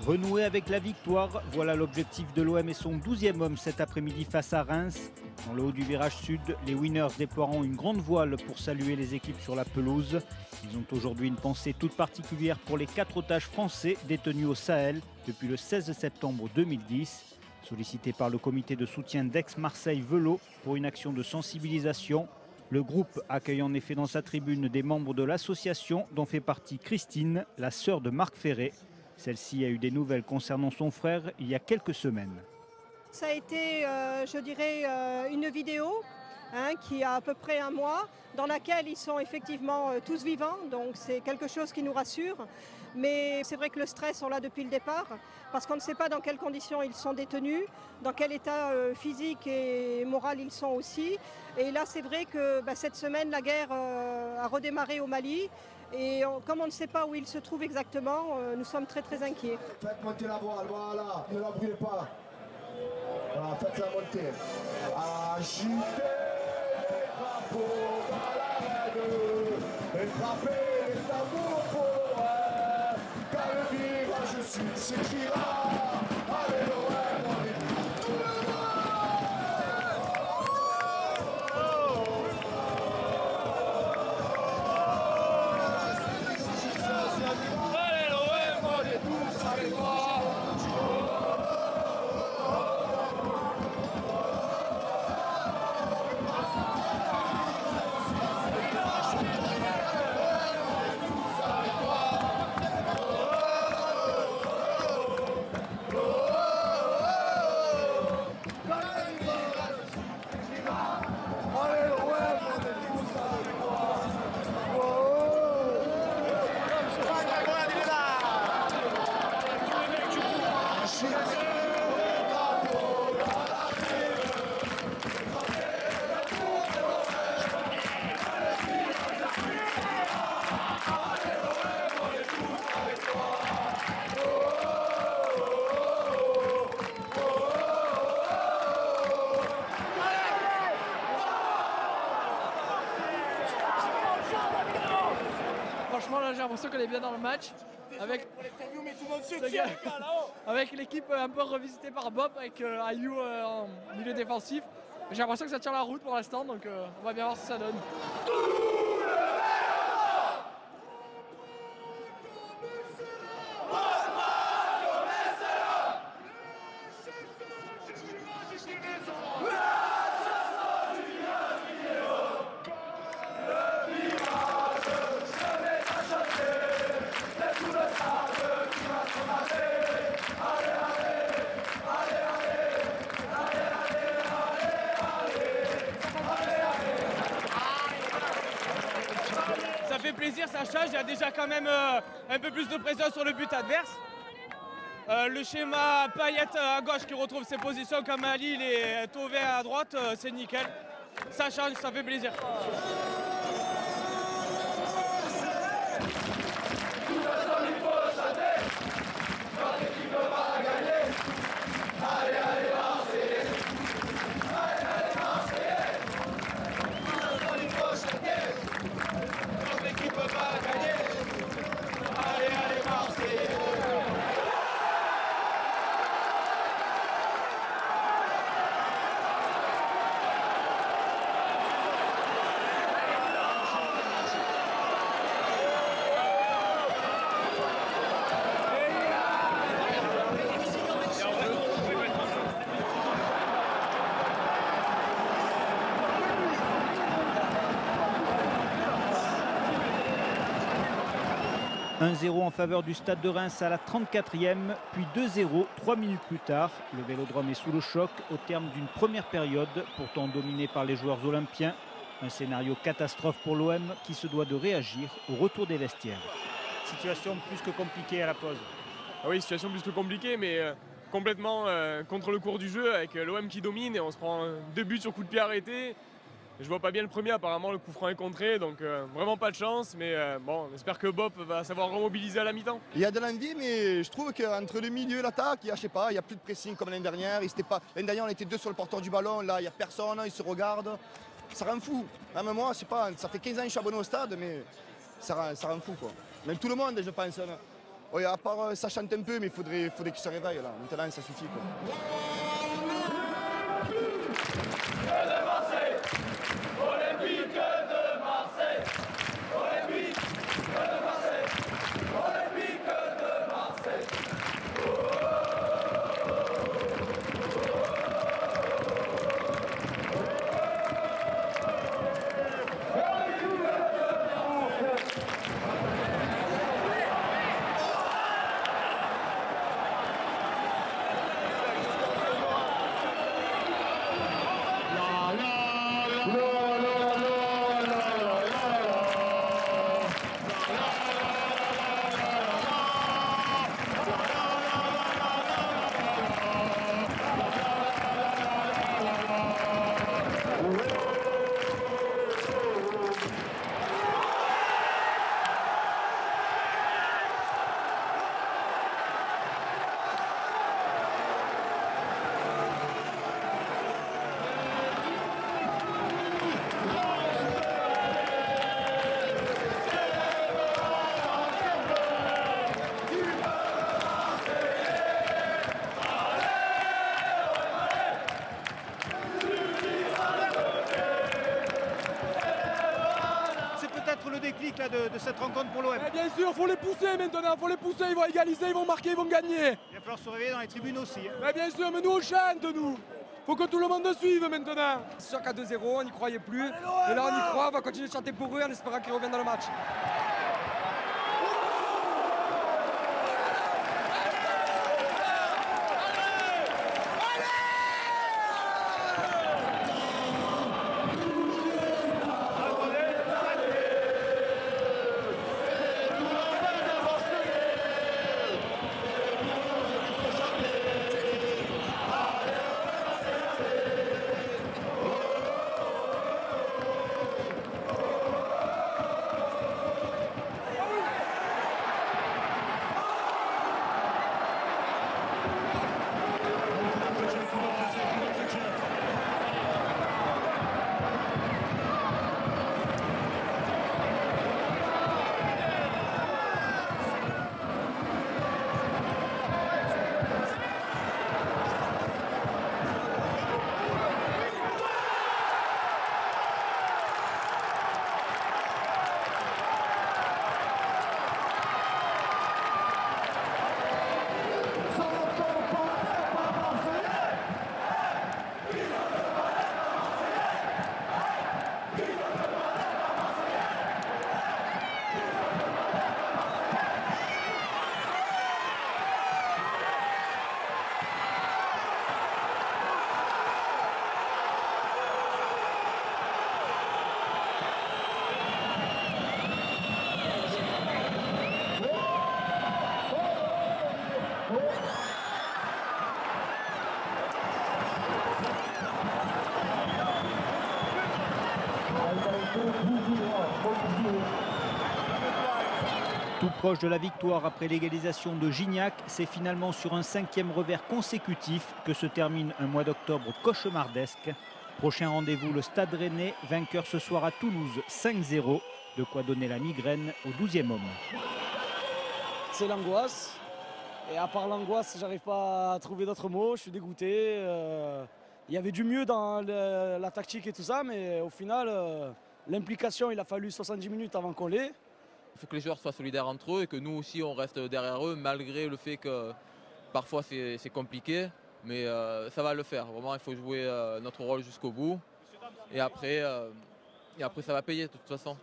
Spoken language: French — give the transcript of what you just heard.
Renouer avec la victoire, voilà l'objectif de l'OM et son 12e homme cet après-midi face à Reims. Dans le haut du virage sud, les Winners déploieront une grande voile pour saluer les équipes sur la pelouse. Ils ont aujourd'hui une pensée toute particulière pour les 4 otages français détenus au Sahel depuis le 16 septembre 2010. Sollicité par le comité de soutien d'Aix-Marseille Velo pour une action de sensibilisation, le groupe accueille en effet dans sa tribune des membres de l'association dont fait partie Christine, la sœur de Marc Ferré. Celle-ci a eu des nouvelles concernant son frère il y a quelques semaines. Ça a été, je dirais, une vidéo qui a à peu près un mois, dans laquelle ils sont effectivement tous vivants, donc c'est quelque chose qui nous rassure. Mais c'est vrai que le stress, on l'a depuis le départ, parce qu'on ne sait pas dans quelles conditions ils sont détenus, dans quel état physique et moral ils sont aussi. Et là, c'est vrai que cette semaine, la guerre a redémarré au Mali. Et comme on ne sait pas où ils se trouvent exactement, nous sommes très très inquiets. Faites monter la voile, voilà, ne la brûlez pas. Voilà, faites-la monter. Agitez les drapeaux malades et frappez les tambours pour l'OM. Car le virage sud s'écrira. Allez l'OM, on est tout le monde. Allez l'OM, on est tous avec toi. Franchement, là, j'ai l'impression qu'on est bien dans le match. Avec l'équipe un peu revisitée par Bob, avec Ayou en milieu défensif. J'ai l'impression que ça tient la route pour l'instant, donc on va bien voir ce que ça donne. Ça fait plaisir, ça change, il y a déjà quand même un peu plus de pression sur le but adverse. Le schéma Payet à gauche qui retrouve ses positions comme Ali, il est Thauvin à droite, c'est nickel. Ça change, ça fait plaisir. « 1-0 en faveur du Stade de Reims à la 34e, puis 2-0 3 minutes plus tard. Le Vélodrome est sous le choc au terme d'une première période, pourtant dominée par les joueurs olympiens. Un scénario catastrophe pour l'OM qui se doit de réagir au retour des vestiaires. Situation plus que compliquée à la pause. Ah oui, situation plus que compliquée, mais complètement contre le cours du jeu, avec l'OM qui domine et on se prend 2 buts sur coup de pied arrêté. Je vois pas bien le premier, apparemment le coup franc est contré, donc vraiment pas de chance, mais bon, on espère que Bob va savoir remobiliser à la mi-temps. Il y a de l'envie, mais je trouve qu'entre le milieu et l'attaque, je sais pas, il n'y a plus de pressing comme l'année dernière. L'année dernière, on était 2 sur le porteur du ballon, là, il n'y a personne, ils se regardent. Ça rend fou. Même moi, ça fait 15 ans que je suis abonné au stade, mais ça rend fou, quoi. Même tout le monde, je pense. Oui, à part ça chante un peu, mais il faudrait qu'il se réveille là. Maintenant, ça suffit quoi. Le déclic là, de cette rencontre pour l'OM. Bien sûr, il faut les pousser maintenant, il faut les pousser, ils vont égaliser, ils vont marquer, ils vont gagner. Il va falloir se réveiller dans les tribunes aussi. Bien sûr, mais nous on chante, nous. Faut que tout le monde nous suive maintenant. C'est sûr qu'à 2-0, on n'y croyait plus. Et là, on y croit, on va continuer de chanter pour eux en espérant qu'ils reviennent dans le match. Tout proche de la victoire après l'égalisation de Gignac, c'est finalement sur un 5e revers consécutif que se termine un mois d'octobre cauchemardesque. Prochain rendez-vous, le Stade Rennais, vainqueur ce soir à Toulouse 5-0. De quoi donner la migraine au 12e homme. C'est l'angoisse. Et à part l'angoisse, j'arrive pas à trouver d'autres mots. Je suis dégoûté. Il y avait du mieux dans la tactique et tout ça, mais au final, l'implication, il a fallu 70 minutes avant qu'on l'ait. Il faut que les joueurs soient solidaires entre eux et que nous aussi on reste derrière eux malgré le fait que parfois c'est compliqué, mais ça va le faire. Vraiment, il faut jouer notre rôle jusqu'au bout et après ça va payer de toute façon.